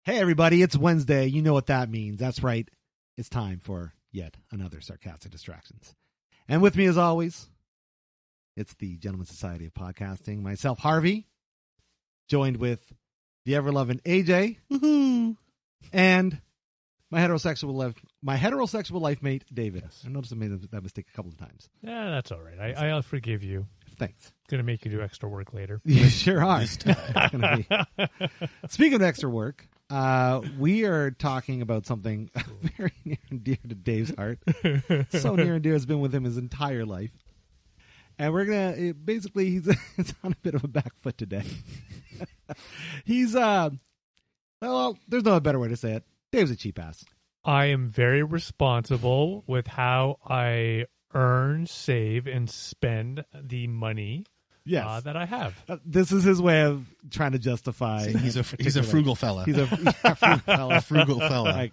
Hey, everybody, it's Wednesday. You know what that means. That's right. It's time for yet another Sarcastic Distractions. And with me, as always, it's the Gentleman's Society of Podcasting. Myself, Harvey, joined with the ever-loving AJ, and my heterosexual life mate, David. I noticed I made that mistake a couple of times. Yeah, that's all right. I'll forgive you. Thanks. Going to make you do extra work later. You sure are. Speaking of extra work, we are talking about something very near and dear to Dave's heart. So near and dear, it's been with him his entire life. And we're going to, basically, he's on a bit of a back foot today. He's, well, there's no better way to say it. Dave's a cheap ass. I am very responsible with how I earn, save, and spend the money that I have. This is his way of trying to justify. He's a frugal fella. He's a frugal fella. Frugal fella.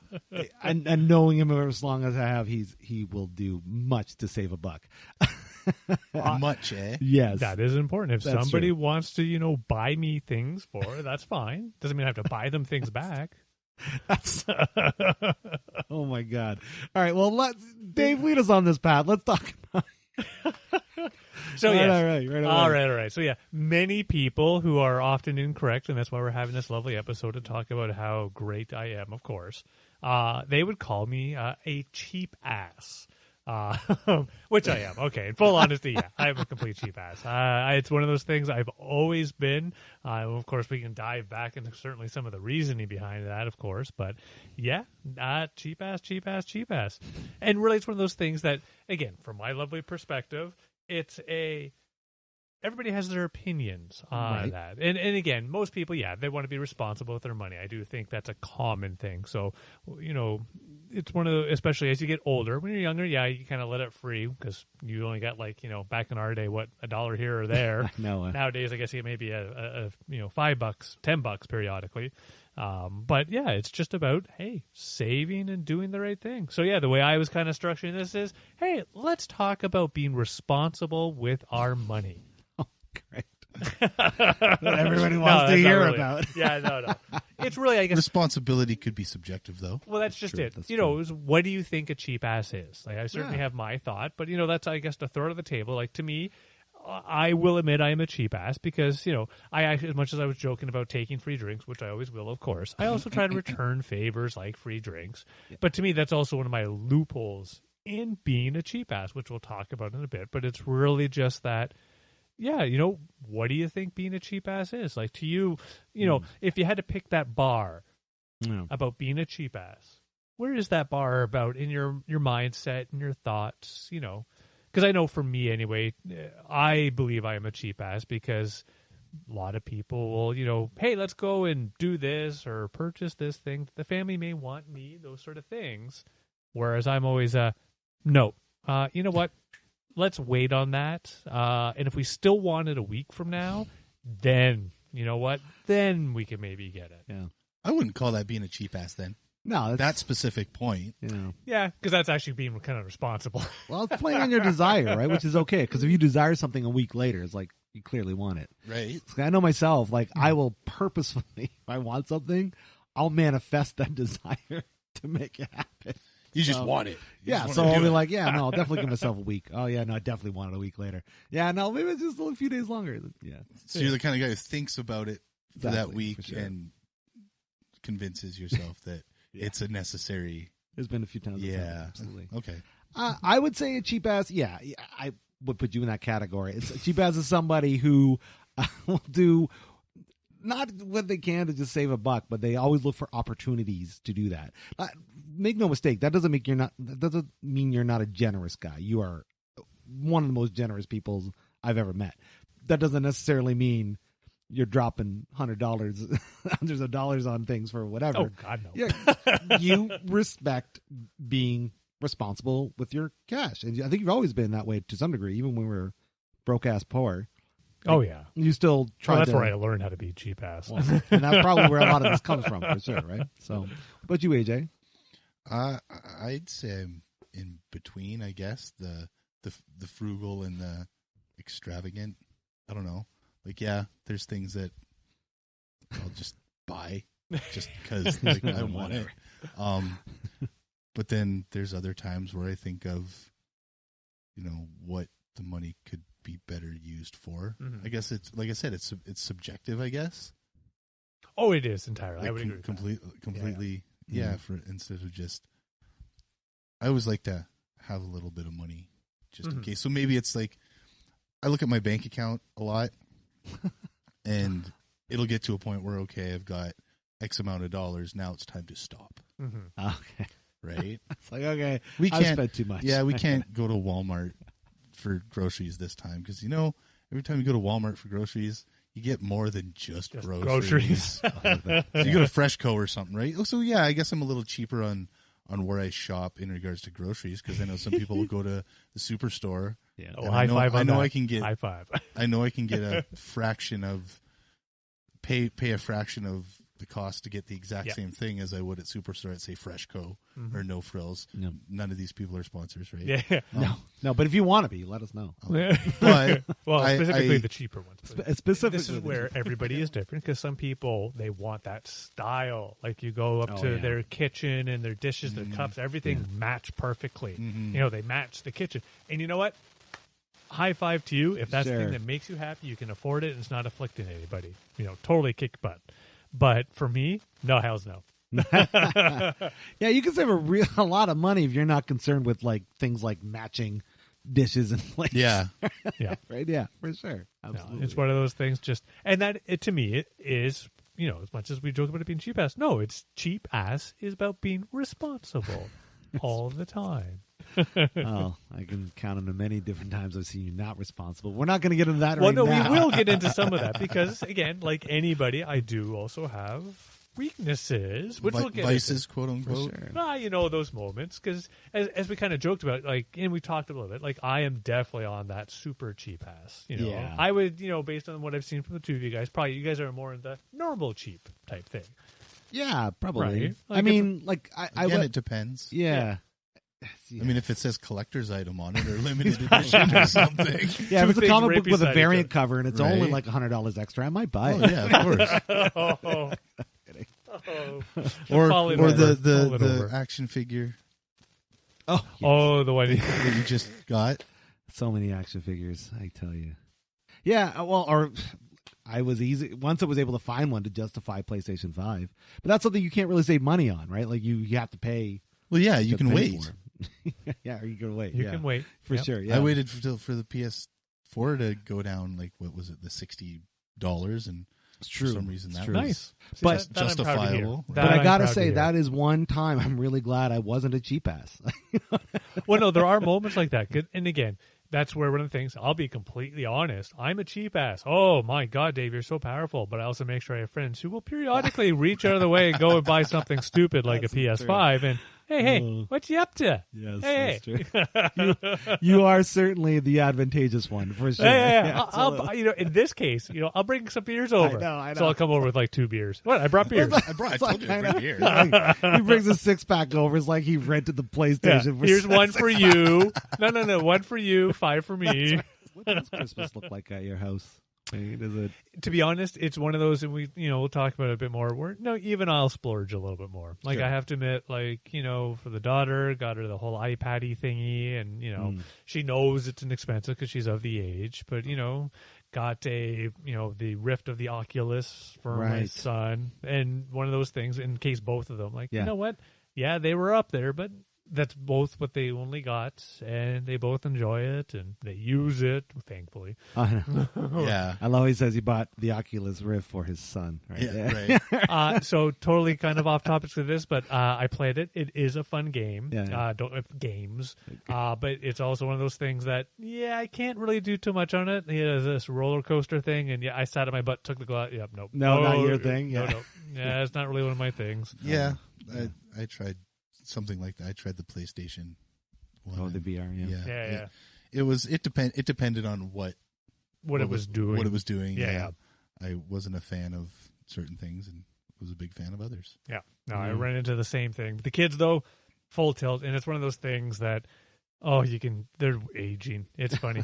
And knowing him as long as I have, he will do much to save a buck. Much, eh? Yes. That is important. If That's somebody true. wants to, buy me things for, that's fine. Doesn't mean I have to buy them things back. That's oh my God. All right. Well, Dave, lead us on this path. Let's talk about So right. All right. So many people who are often incorrect, and that's why we're having this lovely episode to talk about how great I am, of course. They would call me a cheap ass. Which I am. Okay, in full honesty, yeah, I am a complete cheap ass. It's one of those things I've always been. Of course, we can dive back into certainly some of the reasoning behind that, of course. But yeah, cheap ass. And really, it's one of those things that, again, from my lovely perspective, everybody has their opinions on that. And again, most people, they want to be responsible with their money. I do think that's a common thing. So, it's one of the, especially as you get older, when you're younger, you kind of let it free because you only got back in our day, $1 here or there. No. Nowadays, I guess it may be a $5, $10 periodically. But it's just about, hey, saving and doing the right thing. So the way I was kind of structuring this is, hey, let's talk about being responsible with our money. Great. What everybody wants to hear really about. No. It's really, I guess, Responsibility could be subjective, though. well, that's just True, it. that's Is what do you think a cheap ass is? I certainly have my thought, but that's, I guess, to throw it on the table. To me, I will admit I am a cheap ass because I actually, as much as I was joking about taking free drinks, which I always will, of course, I also try to return favors like free drinks. Yeah. But to me, that's also one of my loopholes in being a cheap ass, which we'll talk about in a bit. But it's really just that. Yeah, what do you think being a cheap ass is? To you, if you had to pick that bar about being a cheap ass, where is that bar about in your mindset and your thoughts? Because I know for me anyway, I believe I am a cheap ass because a lot of people will, hey, let's go and do this or purchase this thing. The family may want me, those sort of things. Whereas I'm always no. You know what? Let's wait on that. And if we still want it a week from now, then, you know what? Then we can maybe get it. Yeah. I wouldn't call that being a cheap ass then. No. That specific point. Yeah, because that's actually being kind of responsible. Well, it's playing on your desire, right? Which is okay. Because if you desire something a week later, it's like you clearly want it. Right. I know myself, I will purposefully, if I want something, I'll manifest that desire to make it happen. You just want it. So I'll be like, I'll definitely give myself a week. Oh, yeah, no, I definitely want it a week later. Yeah, no, maybe it's just a few days longer. Yeah. So you're the kind of guy who thinks about it for that week for sure. and convinces yourself that it's a necessary. There's been a few times. Yeah. Absolutely. Okay. I would say a cheap ass. Yeah, I would put you in that category. It's a cheap ass is somebody who will do not what they can to just save a buck, but they always look for opportunities to do that. Make no mistake, that doesn't mean you're not a generous guy. You are one of the most generous people I've ever met. That doesn't necessarily mean you're dropping $100, hundreds of dollars on things for whatever. Oh God, no. Yeah, you respect being responsible with your cash, and I think you've always been that way to some degree, even when we were broke ass poor. Oh yeah, you still try. That's where I learned how to be cheap ass, and that's probably where a lot of this comes from, for sure, right? So, but you, AJ, I'd say I'm in between. I guess the frugal and the extravagant. I don't know. There's things that I'll just buy just because like, I want it. But then there's other times where I think of, what the money could be better used for. I guess it's like I said, it's subjective. I guess. Oh, it is entirely. Like I would agree. Completely. Yeah. For instead of just, I always like to have a little bit of money just in case. So maybe it's like, I look at my bank account a lot, and it'll get to a point where I've got X amount of dollars. Now it's time to stop. Okay. Right? It's like, okay, we I've can't spent too much. Yeah, we can't go to Walmart for groceries this time because, every time you go to Walmart for groceries, you get more than just groceries. You go to Freshco or something, right? So, yeah, I guess I'm a little cheaper on where I shop in regards to groceries because I know some people will go to the superstore. Yeah. Oh, high five on that. High five. I know I can get a fraction of pay a fraction of the cost to get the exact same thing as I would at Superstore at, say, Freshco or No Frills. No. None of these people are sponsors, right? Yeah. No, but if you want to be, let us know. But specifically the cheaper ones. Specifically, this is where everybody is different because some people, they want that style. Like you go up to their kitchen and their dishes, their cups, everything match perfectly. They match the kitchen. And you know what? High five to you. If that's the thing that makes you happy, you can afford it, and it's not afflicting anybody. Totally kick butt. But for me, no, hells no. Yeah, you can save a lot of money if you're not concerned with like things like matching dishes and plates. Yeah. Right. Yeah, for sure. Absolutely. No, it's one of those things. To me, it is. As much as we joke about it being cheap ass, no, it's cheap ass is about being responsible all the time. Oh, I can count on the many different times I've seen you not responsible. We're not going to get into that now. We will get into some of that because, again, like anybody, I do also have weaknesses, which we'll get vices, into. quote unquote. Sure. Those moments because, as we kind of joked about, and we talked a little bit, like I am definitely on that super cheap ass. I would, based on what I've seen from the two of you guys, probably you guys are more in the normal cheap type thing. Yeah, probably. Right? I mean, it depends. Yeah. I mean, if it says collector's item on it or limited edition or something. Yeah, if it's a comic book with a variant cover and it's only like $100 extra, I might buy it. Yeah, of course. Or the action figure. Oh, the one that you just got. So many action figures, I tell you. Yeah, or I was once I was able to find one to justify PlayStation 5. But that's something you can't really save money on, right? Like you have to pay. Well, yeah, you can wait. Yeah, or you can wait. You can wait. For sure, yeah. I waited for the PS4 to go down, like, what was it, the $60, and it's true. For some reason that was nice. But justifiable. But I gotta say, that is one time I'm really glad I wasn't a cheap ass. Well, no, there are moments like that. And again, that's where one of the things, I'll be completely honest, I'm a cheap ass. Oh my God, Dave, you're so powerful. But I also make sure I have friends who will periodically reach out of the way and go and buy something stupid like a PS5 and hey, what you up to? Yes, hey. That's true. You are certainly the advantageous one, for sure. Yeah. I'll, in this case, I'll bring some beers over. I know. So I'll come over with like 2 beers. What? I brought beers. I told you to bring beers. He brings a 6-pack over. It's like he rented the PlayStation. For Here's one for you. No. 1 for you, 5 for me. What does Christmas look like at your house? To be honest, it's one of those, and we'll talk about it a bit more. Where even I'll splurge a little bit more. Like sure. I have to admit, for the daughter, got her the whole iPad-y thingy, and she knows it's inexpensive because she's of the age. But got the Rift of the Oculus for my son, and one of those things in case both of them. You know what? Yeah, they were up there, but that's both what they only got, and they both enjoy it, and they use it, thankfully. Yeah. I love how he says he bought the Oculus Rift for his son. Right? Yeah, right. So totally kind of off topics of this, but I played it. It is a fun game. Yeah. Games. But it's also one of those things that, I can't really do too much on it. It has this roller coaster thing, and I sat on my butt, took the glass. Yep, nope. No, not your thing. Yeah. No. Yeah, it's not really one of my things. Yeah. I tried something like that. I tried the PlayStation 1. Oh, the VR, yeah. It depended on what it was doing. What it was doing. Yeah. I wasn't a fan of certain things and was a big fan of others. Yeah. No, I ran into the same thing. The kids though, full tilt, and it's one of those things that they're aging. It's funny.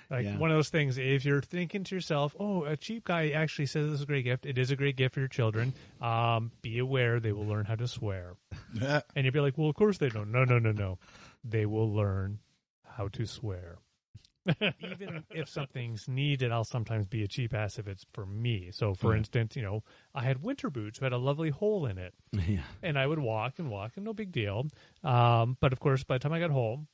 Like one of those things, if you're thinking to yourself, oh, a cheap guy actually says this is a great gift. It is a great gift for your children. Be aware they will learn how to swear. And you'd be like, well, of course they don't. No. They will learn how to swear. Even if something's needed, I'll sometimes be a cheap ass if it's for me. So, for instance, I had winter boots who had a lovely hole in it. Yeah. And I would walk, and no big deal. But, of course, by the time I got home,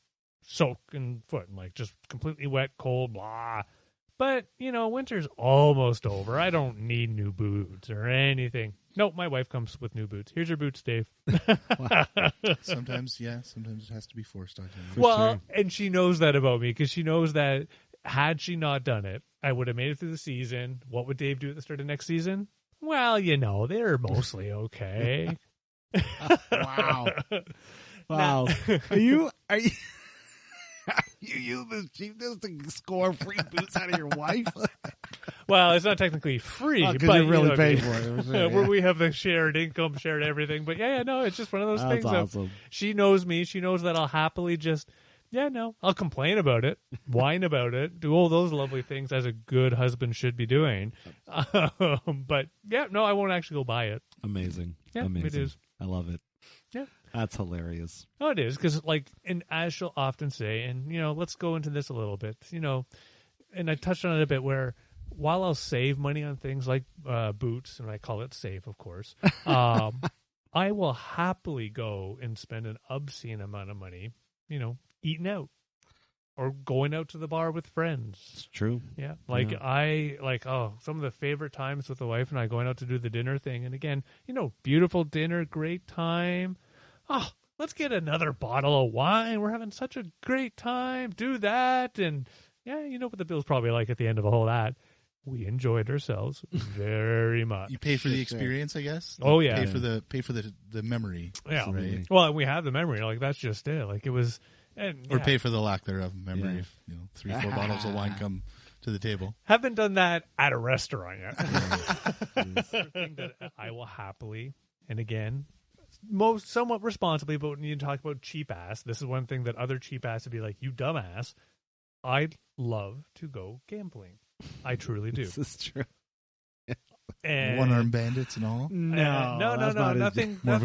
soaking foot, and like just completely wet, cold, blah. But, winter's almost over. I don't need new boots or anything. Nope, my wife comes with new boots. Here's your boots, Dave. Sometimes it has to be forced on you. Well, and she knows that about me because she knows that had she not done it, I would have made it through the season. What would Dave do at the start of next season? Well, they're mostly okay. Wow. Wow. Are you you use this cheapness to score free boots out of your wife? Well, it's not technically free, but you really pay for it. Sure, where we have the shared income, shared everything. But no, it's just one of those things. Awesome. She knows me. She knows that I'll happily just, I'll complain about it, whine about it, do all those lovely things as a good husband should be doing. But I won't actually go buy it. Amazing. Yeah, Amazing. it is. I love it. Yeah. That's hilarious. Oh, it is, because, and as she'll often say, and, let's go into this a little bit, and I touched on it a bit where while I'll save money on things like boots, and I call it save, of course, I will happily go and spend an obscene amount of money, eating out or going out to the bar with friends. It's true. Yeah. Some of the favorite times with the wife and I going out to do the dinner thing. And again, beautiful dinner, great time. Oh, let's get another bottle of wine. We're having such a great time. Do that. And what the bill's probably like at the end of all that. We enjoyed ourselves very much. You pay for the experience, I guess. Oh yeah. Pay for the memory. Yeah. Right? Well, we have the memory. That's just it. It was. Or pay for the lack thereuf memory. If 3-4 bottles of wine come to the table. Haven't done that at a restaurant yet. Thing that I will happily, and again, somewhat responsibly, but when you talk about cheap ass, this is one thing that other cheap ass would be like, you dumbass. I love to go gambling. I truly do. This is true. And one-armed bandits and all. No, nothing. More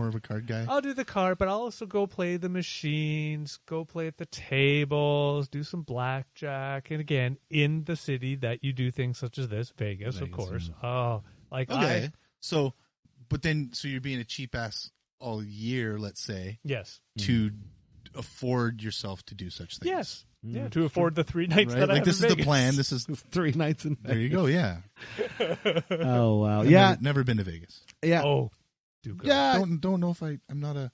of a card guy. I'll do the card, but I'll also go play the machines, go play at the tables, do some blackjack, and again, in the city that you do things such as this, Vegas, of course. Yeah. Oh, okay. So you're being a cheap ass all year, let's say. Yes. To afford yourself to do such things. Yes. Yeah, to afford the 3 nights right? that I have this in is Vegas. the plan. This is 3 nights in Vegas. There you go. Yeah. Oh wow. Never been to Vegas. Yeah. Oh, do go. Yeah. Don't know if I'm not a.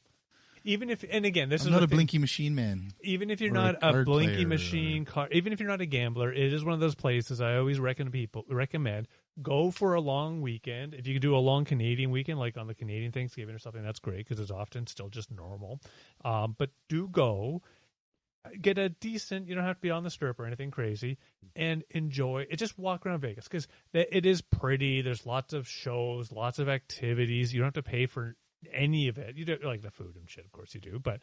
Even if, and again, this I'm is not a thing, blinky machine man. Even if you're or not a a card blinky player machine, even if you're not a gambler, it is one of those places I always recommend go for a long weekend. If you can do a long Canadian weekend, like on the Canadian Thanksgiving or something, that's great because it's often still just normal. But do go. Get a decent, you don't have to be on the strip or anything crazy, and enjoy it. Just walk around Vegas because it is pretty. There's lots of shows, lots of activities. You don't have to pay for any of it. You don't like the food and shit, of course you do, but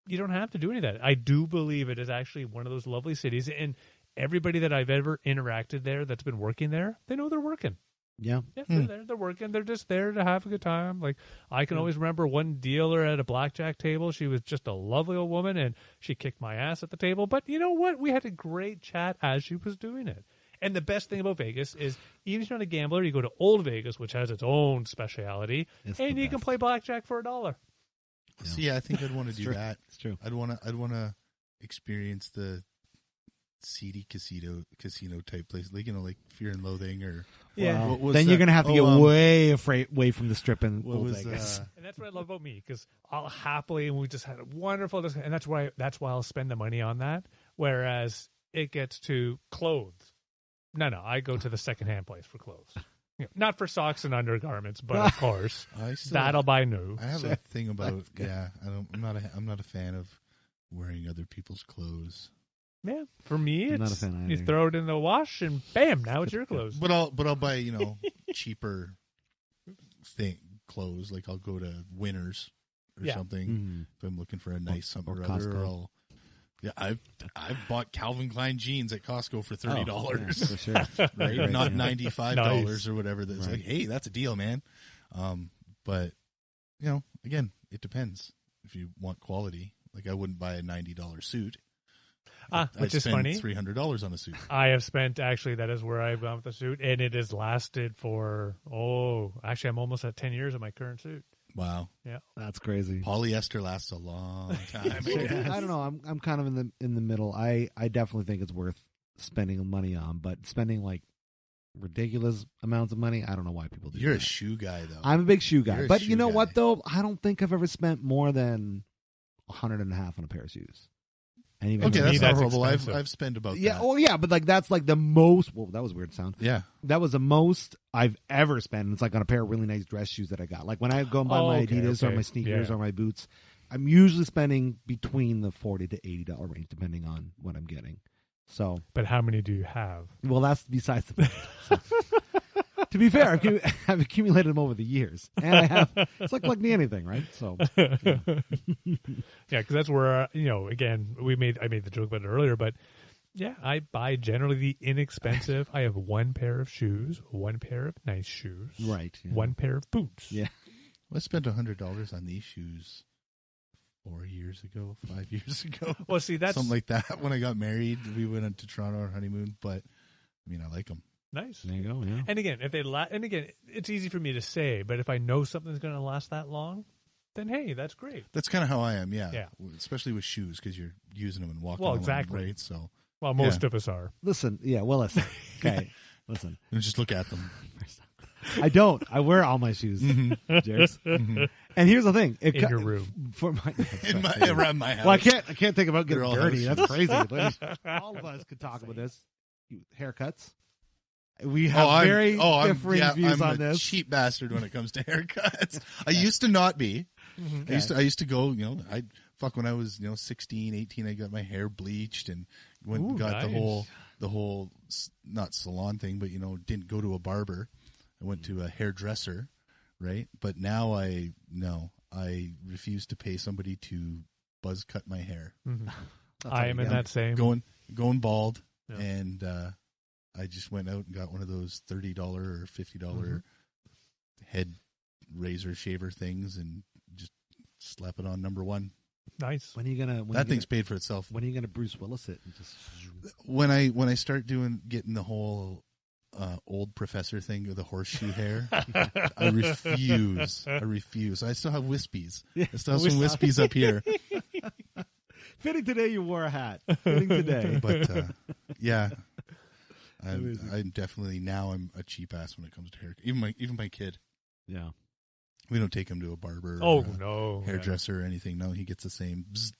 you don't have to do any of that. I do believe it is actually one of those lovely cities, and everybody that I've ever interacted there that's been working there, they know they're working. Yeah. Yeah, they're there. They're working. They're just there to have a good time. I can always remember one dealer at a blackjack table. She was just a lovely old woman, and she kicked my ass at the table. But you know what? We had a great chat as she was doing it. And the best thing about Vegas is, even if you're not a gambler, you go to Old Vegas, which has its own speciality, and you can play blackjack for $1. Yeah, I think I'd want to do true. that. It's true. I'd want to experience the seedy casino type place, like Fear and Loathing or yeah. Then you're gonna have to get way from the strip in Old Vegas. And that's what I love about me because I'll happily, and we just had a wonderful discussion, and that's why I'll spend the money on that. Whereas it gets to clothes. No, I go to the secondhand place for clothes. Not for socks and undergarments, but of course that'll buy new. I have a thing about I'm not a fan of wearing other people's clothes. Yeah, for me, I'm not a fan either. You throw it in the wash and bam, now it's your clothes. But I'll buy cheaper clothes. Like I'll go to Winners or something if I'm looking for a nice something or other. Or Yeah, I've bought Calvin Klein jeans at Costco for $30, yeah, for sure. right? Not $95 Nice. or whatever. That's Right. like, hey, that's a deal, man. But again, it depends. If you want quality, like I wouldn't buy a $90 suit. Which is spend funny. $300 on a suit. I have spent, actually, that is where I've gone with the suit, and it has lasted for, actually, I'm almost at 10 years of my current suit. Wow, That's crazy. polyester lasts a long time. I don't know. I'm kind of in the middle. I definitely think it's worth spending money on, but spending like ridiculous amounts of money, I don't know why people do. You're that. a shoe guy, though. I'm a big shoe guy, You're a but shoe you know guy. what though? I don't think I've ever spent more than $150 on a pair of shoes. And even Okay, then- that's that's not horrible. expensive. I've spent about yeah. that. Oh yeah, but like that's like the most. Well, that was a weird sound. Yeah. That was the most I've ever spent. It's like on a pair of really nice dress shoes that I got. Like when I go and buy my Adidas or my sneakers or my boots, I'm usually spending between the $40 to $80 range, depending on what I'm getting. So, But how many do you have? well, that's besides the point. So, to be fair, I've accumulated them over the years, and I have. It's like me anything, right? So, Yeah, because that's where again I made the joke about it earlier, but yeah, I buy generally the inexpensive. I have one pair of shoes, one pair of nice shoes, right. Yeah. one pair of boots. Yeah. I spent $100 on these shoes 4 years ago, 5 years ago. Well, see, that's Something like that. When I got married, we went to Toronto on honeymoon, but I mean, I like them. nice. There you go. Yeah. And again, it's easy for me to say, but if I know something's going to last that long, then hey, that's great. That's kind of how I am, yeah. Yeah. Especially with shoes, because you're using them and walking Well, on them, exactly. right? So, Well, most of us are. Listen. Yeah. Well, listen. Okay. Listen. and just look at them. I don't. I wear all my shoes, Jares. And here's the thing. In your room. For my, Around my house. well, I can't think about getting They're all dirty. house That's crazy. All of us could talk about this. Haircuts. We have very differing views I'm on a this. cheap bastard when it comes to haircuts. I used to not be. I used to go, when I was 16, 18, I got my hair bleached and got nice. the whole not salon thing, but didn't go to a barber. I went to a hairdresser, right? But now I refuse to pay somebody to buzz cut my hair. I am in that same. Going bald, Yeah. and I just went out and got one of those $30 or $50 head razor shaver things and just slap it on number one. Nice. When are you gonna? That thing's paid for itself. When are you gonna Bruce Willis it and just? When I start getting the whole old professor thing with the horseshoe hair, I refuse. I still have wispies. I still have some wispies up here. Fitting today, you wore a hat. Fitting today, But yeah, I'm definitely now I'm a cheap ass when it comes to hair. Even my kid. yeah. We don't take him to a barber. Oh or a no, hairdresser or anything. No, he gets the same bzz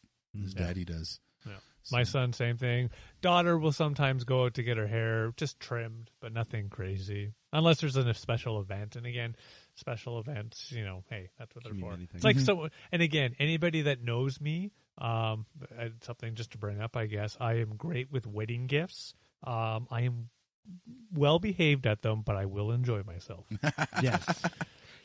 as daddy does. Yeah. So, My son, same thing. Daughter will sometimes go out to get her hair just trimmed, but nothing crazy. Unless there's a special event. And again, special events, hey, that's what they're for. Anything. It's like so. And again, anybody that knows me, something just to bring up, I guess, I am great with wedding gifts. I am well behaved at them, but I will enjoy myself. Yes.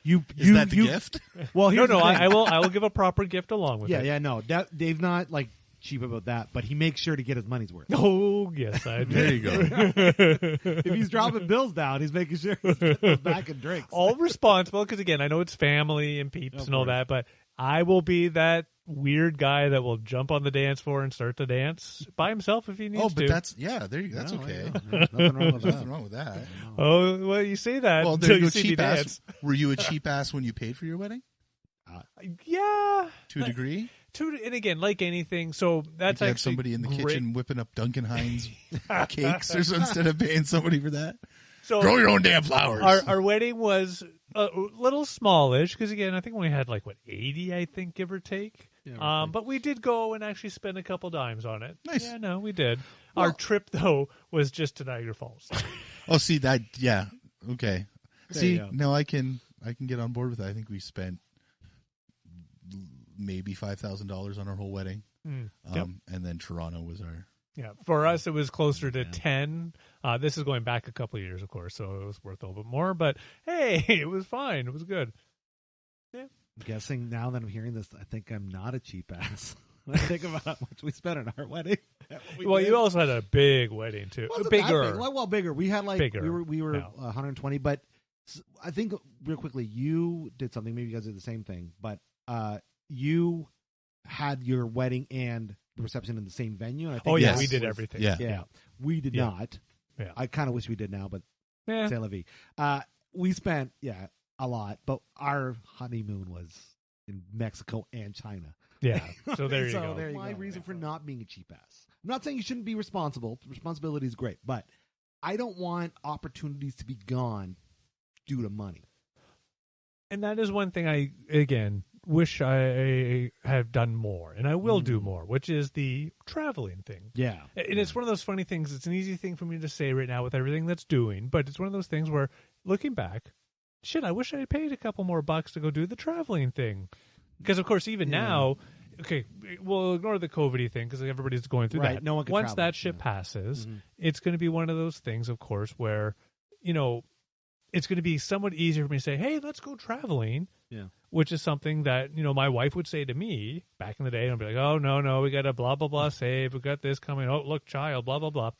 Is that the gift? Well, here's No, the thing. I will give a proper gift along with it. Yeah. No, Dave's not like cheap about that, but he makes sure to get his money's worth. Oh, yes, I do. There you go. If he's dropping bills down, he's making sure he's getting those back in drinks. All responsible, because again, I know it's family and peeps and all that, but I will be that weird guy that will jump on the dance floor and start to dance by himself if he needs to. Oh, but that's okay. There's nothing wrong with There's nothing that. wrong with that. Oh, well, you say that Well, until there you you go, see me cheap ass. dance. Were you a cheap ass when you paid for your wedding? Yeah. To a degree? And again, like anything, so that's You actually had somebody in the great. kitchen whipping up Duncan Hines cakes or something instead of paying somebody for that. So Grow your own damn flowers. Our wedding was a little smallish because again, I think we had 80, I think, give or take. Yeah, But we did go and actually spend a couple dimes on it. Nice. Yeah, no, we did. Our trip though was just to Niagara Falls. Oh, see that? Yeah. Okay. There See, you go. no, I can get on board with that. I think we spent maybe $5,000 on our whole wedding, Yep. and then Toronto was our. Yeah, for us it was closer to 10. This is going back a couple of years, of course, so it was worth a little bit more. But hey, it was fine. It was good. I'm guessing now that I'm hearing this, I think I'm not a cheap ass. when I think about how much we spent on our wedding. Well, you also had a big wedding too. Bigger. Big. Well, bigger. We had like bigger. we were 120, but I think real quickly you did something. Maybe you guys did the same thing, but you had your wedding and the reception in the same venue. And I think we did everything. Yeah. We did not. Yeah. I kind of wish we did now, but c'est la vie. We spent a lot, but our honeymoon was in Mexico and China. Yeah. So there you go. That's my reason for not being a cheap ass. I'm not saying you shouldn't be responsible. Responsibility is great, but I don't want opportunities to be gone due to money. And that is one thing I, again, wish I have done more, and I will do more, which is the traveling thing. Yeah. And it's one of those funny things. It's an easy thing for me to say right now with everything that's doing, but it's one of those things where, looking back, shit, I wish I had paid a couple more bucks to go do the traveling thing. Because, of course, even now, okay, we'll ignore the COVID-y thing because everybody's going through that. No one can Once travel. that shit passes, it's going to be one of those things, of course, where, it's going to be somewhat easier for me to say, hey, let's go traveling. Yeah. Which is something that, my wife would say to me back in the day. And I'd be like, oh, no, we got to blah, blah, blah save. We got this coming. Oh, look, child, blah, blah, blah.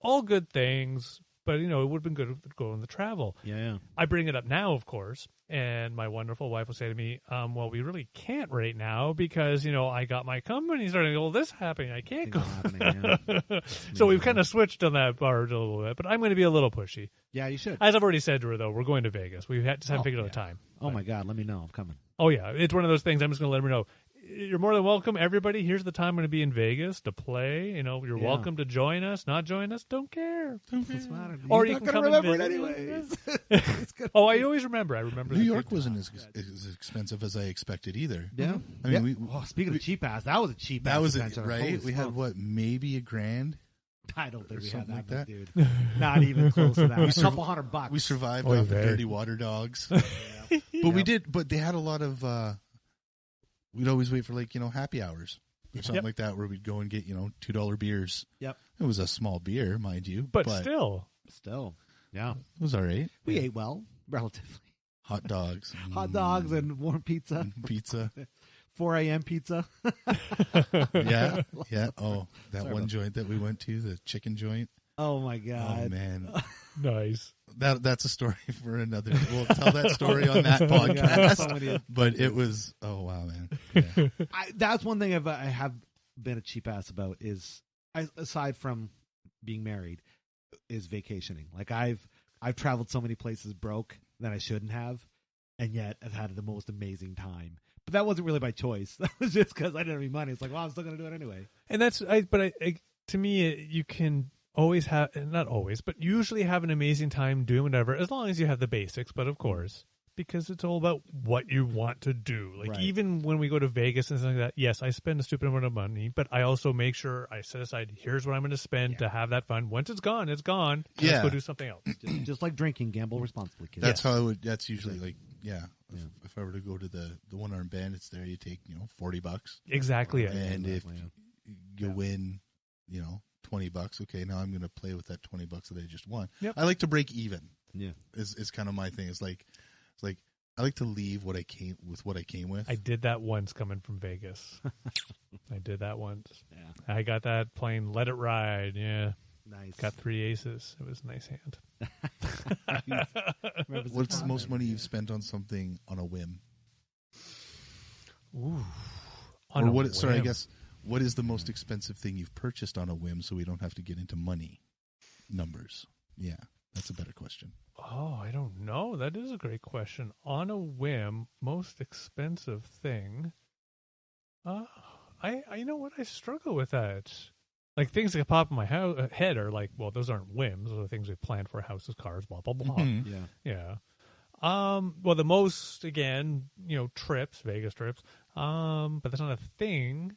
All good things. But, it would have been good to go on the travel. Yeah. I bring it up now, of course. And my wonderful wife will say to me, well, we really can't right now because, I got my company starting to go, well, this happening. I can't go. So we've kind of switched on that barge a little bit. But I'm going to be a little pushy. Yeah, you should. As I've already said to her, though, we're going to Vegas. We just haven't figured out the time. Oh, my God. Let me know. I'm coming. Oh, yeah. It's one of those things. I'm just going to let her know. You're more than welcome, everybody. Here's the time I'm going to be in Vegas to play. You're welcome to join us. Not join us, don't care. Doesn't matter. Or You're you not can come remember and it visit. anyways. I always remember. I remember. New York wasn't as expensive as I expected either. Yeah. I mean, speaking of cheap ass, that was a cheap ass. That was adventure. right. Holy we had smokes. maybe $1,000. I don't think we had something that, like dude. Not even close to that. A couple $100. We survived off the dirty water dogs. But we did. But they had a lot of. We'd always wait for happy hours or something like that, where we'd go and get $2 beers. Yep. It was a small beer, mind you, but still, yeah, it was all right. We ate well, relatively. Hot dogs, and warm pizza. 4 a.m. pizza. yeah. Oh, that one joint that we went to, the chicken joint. Oh my God. Oh man, nice. That's a story for another. We'll tell that story on that podcast. But it was, oh wow, man. Yeah. That's one thing I have been a cheap ass about is, aside from being married, is vacationing. Like I've traveled so many places broke that I shouldn't have, and yet I've had the most amazing time. But that wasn't really by choice. That was just because I didn't have any money. It's like, well, I'm still going to do it anyway. And to me, you can always have, not always, but usually have an amazing time doing whatever, as long as you have the basics. But of course, because it's all about what you want to do. Like even when we go to Vegas and something like that, yes, I spend a stupid amount of money, but I also make sure I set aside, here's what I'm going to spend to have that fun. Once it's gone, it's gone. Let's go do something else. Just like drinking, gamble responsibly, kids. That's how I would. That's usually if I were to go to the one-arm bandits there, you take $40. Exactly. And if you win, $20. Okay, now I'm going to play with that $20 that I just won. Yep. I like to break even. Yeah, is kind of my thing. It's like I like to leave what I came with. I did that once coming from Vegas. I did that once. Yeah, I got that playing Let It Ride. Yeah, nice. Got 3 aces. It was a nice hand. What's the most money you've spent on something on a whim? Ooh, I guess. What is the most expensive thing you've purchased on a whim, so we don't have to get into money numbers? Yeah, that's a better question. Oh, I don't know. That is a great question. On a whim, most expensive thing. You know what? I struggle with that. Like things that pop in my head are like, well, those aren't whims. Those are things we planned for: houses, cars, blah blah blah. Mm-hmm. Yeah. Well, the most again, trips, Vegas trips. But that's not a thing.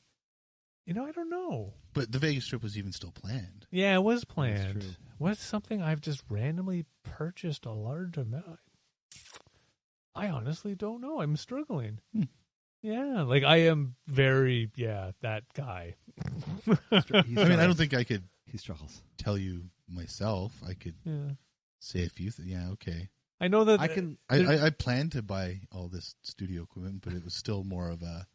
I don't know. But the Vegas trip was even still planned. Yeah, it was planned. What's something I've just randomly purchased a large amount? I honestly don't know. I'm struggling. Yeah, like I am very, that guy. I mean, I don't think I could. He struggles. Tell you myself. I could say a few things. Yeah, okay. I know that I can. I planned to buy all this studio equipment, but it was still more of a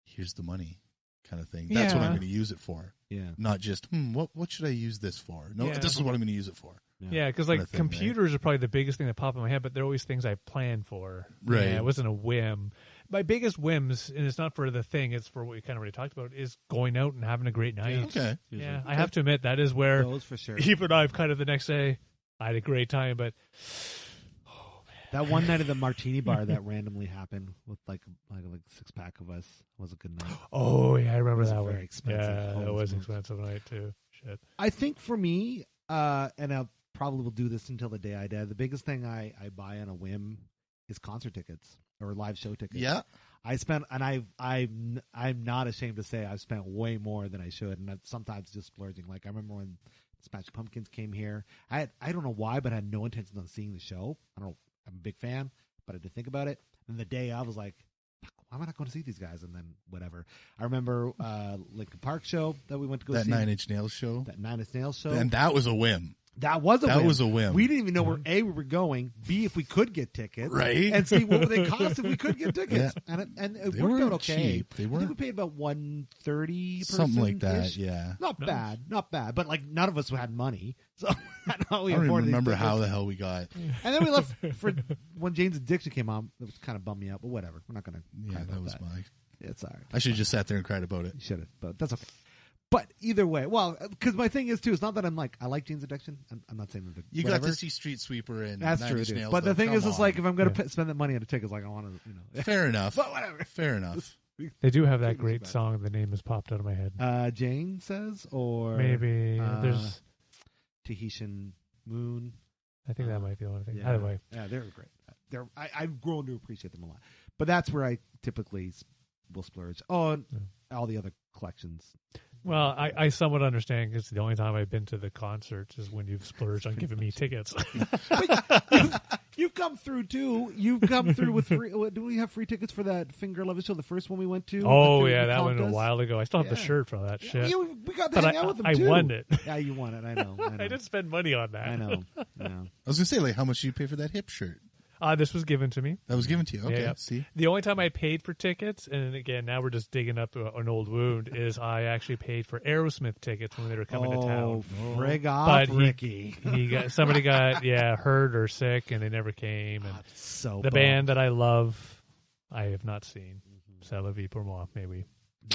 here's the money kind of thing. That's what I'm going to use it for. Yeah. Not just, what should I use this for? No, this is what I'm going to use it for. Yeah, because like computers are probably the biggest thing that pop in my head, but they're always things I plan for. Right. Yeah, it wasn't a whim. My biggest whims, and it's not for the thing, it's for what we kind of already talked about, is going out and having a great night. Okay. Yeah, I have to admit that is where those for sure. even I've kind of the next day, I had a great time, but that one night at the martini bar that randomly happened with like 6-pack of us was a good night. Oh yeah, I remember that one. Very expensive. Yeah, that was an expensive night too. Shit. I think for me, and I probably will do this until the day I die. The biggest thing I buy on a whim is concert tickets or live show tickets. Yeah, I spent, and I'm not ashamed to say I've spent way more than I should, and I'm sometimes just splurging. Like I remember when Smashing Pumpkins came here. I don't know why, but I had no intention on seeing the show. I don't know. I'm a big fan, but I did think about it. And the day I was like, why am I not going to see these guys? And then whatever. I remember Linkin Park show that we went to go see. That Nine Inch Nails show. That Nine Inch Nails show. And that was a whim. That was a whim. We didn't even know where A, we were going, B, if we could get tickets, right? And C, what would they cost if we could get tickets. Yeah. And it worked out okay. Cheap. They I think we paid about $130 something like that. Yeah, not bad. But like none of us had money, so I don't even remember how the hell we got. And then we left for when Jane's Addiction came on. It was kind of bummed me out, but whatever. We're not going to. Yeah, that was my. It's all right. I should have just sat there and cried about it. You should have, but that's okay. But either way, well, because my thing is too, it's not that I'm like I like Jane's Addiction. I'm not saying that you got to see Street Sweeper and that's Nine Inch Nails. But the thing is, it's like if I'm going to Yeah. spend that money on a ticket, like I want to, Fair enough. But whatever. Fair enough. They do have that great song. The name has popped out of my head. Jane says, or maybe there's Tahitian Moon. I think that might be one thing. Yeah. Either way, yeah, they're great. I've grown to appreciate them a lot. But that's where I typically will splurge. Oh, and all the other collections. Well, I somewhat understand because the only time I've been to the concerts is when you've splurged on giving me tickets. You've come through too. You've come through with free. Do we have free tickets for that Finger Love Show? The first one we went to. Oh yeah, that one a while ago. I still have the shirt for that shit. Yeah, we got to hang out with them too. I won it. Yeah, you won it. I know. I didn't spend money on that. I know. I was gonna say, like, how much do you pay for that hip shirt? This was given to me. That was given to you. Okay, yeah. See, the only time I paid for tickets, and again, now we're just digging up an old wound, is I actually paid for Aerosmith tickets when they were coming to town. Frig off, Ricky. Somebody got hurt or sick, and they never came. And so the band that I love, I have not seen. C'est la vie pour moi, maybe.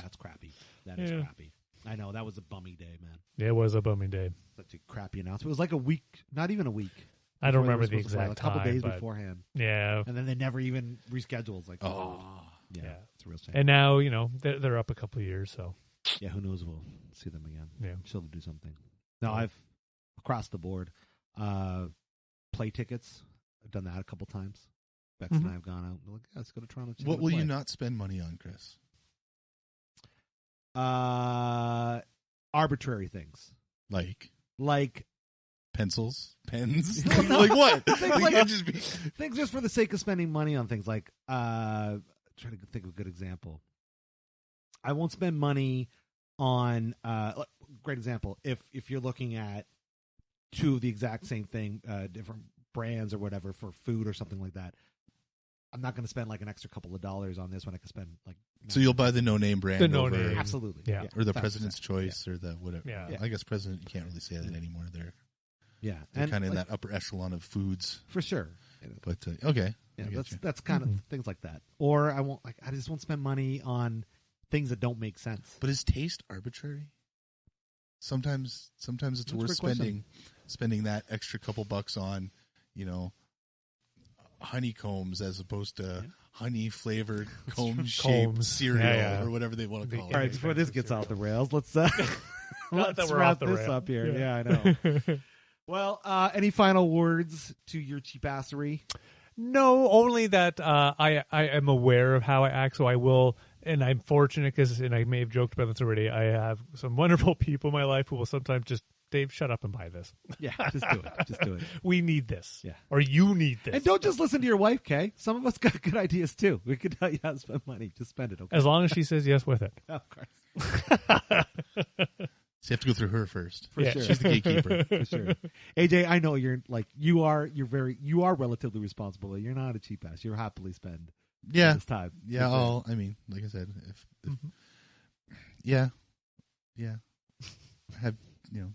That's crappy. That is crappy. I know that was a bummy day, man. It was a bumming day. Such a crappy announcement. It was like a week, not even a week. I don't remember the exact a couple time, days but beforehand. Yeah, and then they never even rescheduled. It's like, yeah, it's a real shame. And now they're up a couple of years, so yeah, who knows? We'll see them again. Yeah, I'm sure they'll do something. No, I've across the board play tickets. I've done that a couple times. Bex and I have gone out. We're like, let's go to Toronto. What will you not spend money on, Chris? Arbitrary things like pencils, pens. No. Like what? Things just for the sake of spending money on things. Like trying to think of a good example. I won't spend money on great example. If you're looking at two of the exact same thing, different brands or whatever for food or something like that, I'm not going to spend like an extra couple of dollars on this when I can spend like. So you'll buy the no-name brand over, absolutely, yeah, or the President's Choice or the whatever. Yeah. I guess President, you can't really say that anymore. They're kind of in that upper echelon of foods for sure. But okay, yeah, that's kind of things like that. Or I just won't spend money on things that don't make sense. But is taste arbitrary? Sometimes it's worth spending that extra couple bucks on, honeycombs as opposed to honey flavored comb shaped cereal or whatever they want to call it. All right, before this gets off the rails, let's wrap this up here. Yeah, I know. Well, any final words to your cheapassery? No, only that I am aware of how I act, so I will. And I'm fortunate and I may have joked about this already. I have some wonderful people in my life who will sometimes just, Dave, shut up and buy this. Yeah, just do it. Just do it. We need this. Yeah. Or you need this. And don't just listen to your wife, Kay. Some of us got good ideas too. We could tell you how to spend money. Just spend it, okay? As long as she says yes with it. Of course. So you have to go through her first. For sure. She's the gatekeeper. For sure. AJ, I know you're you are relatively responsible. You're not a cheap ass. You'll happily spend this time. Yeah, like I said, if Yeah. I have,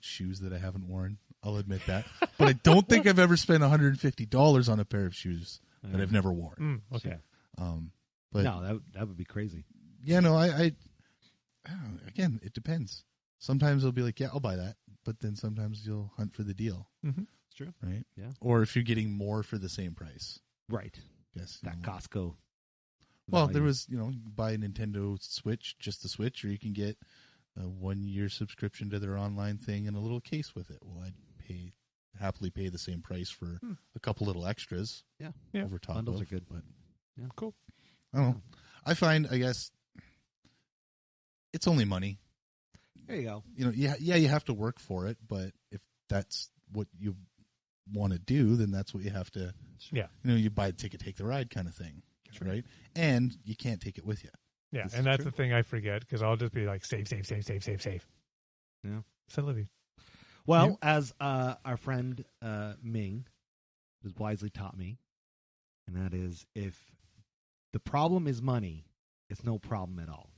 shoes that I haven't worn. I'll admit that. But I don't think I've ever spent $150 on a pair of shoes that I've never worn. Okay. But no, that would be crazy. Yeah, no, I don't know. Again, it depends. Sometimes I'll be like, yeah, I'll buy that. But then sometimes you'll hunt for the deal. Mm-hmm. It's true. Right? Yeah. Or if you're getting more for the same price. Right. Yes. That Costco. Well, value. there was, you can buy a Nintendo Switch, just the Switch, or you can get a 1-year subscription to their online thing and a little case with it. Well, I'd happily pay the same price for a couple little extras. Yeah. Over top Bundles of, are good. but Yeah. Cool. I don't know. I find, I guess, it's only money. There you go. You have to work for it, but if that's what you want to do, then that's what you have to. Yeah. You buy a ticket, take the ride kind of thing, right? And you can't take it with you. Yeah, This and is that's true. the thing I forget because I'll just be like, save. Yeah. C'est la vie. Well, as our friend Ming has wisely taught me, and that is, if the problem is money, it's no problem at all.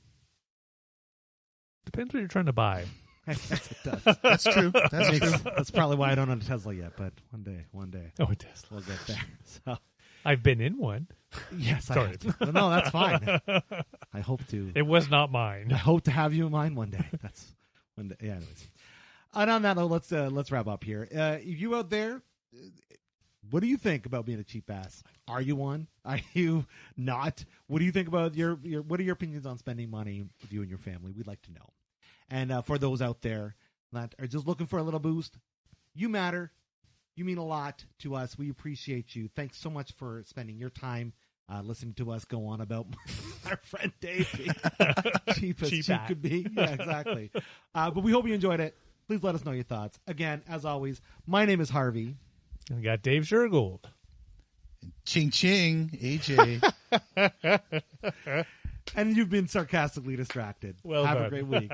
Depends what you're trying to buy. Yes, it does. That's true. That's true. That's probably why I don't own a Tesla yet, but one day Oh, it does. we'll get there. So, I've been in one. yes, I Sorry. have to. No, that's fine. I hope to. It was not I mine. hope to have you in mine one day. That's one day. Yeah, anyways. And on that note, let's wrap up here. You out there, what do you think about being a cheap ass? Are you one? Are you not? What do you think about your what are your opinions on spending money with you and your family? We'd like to know. And for those out there that are just looking for a little boost, you matter. You mean a lot to us. We appreciate you. Thanks so much for spending your time listening to us go on about our friend Dave being cheap as cheap could be. Yeah, exactly. But we hope you enjoyed it. Please let us know your thoughts. Again, as always, my name is Harvey. We got Dave Shergold. Ching ching, AJ. And you've been sarcastically distracted. Well Have done. a great week.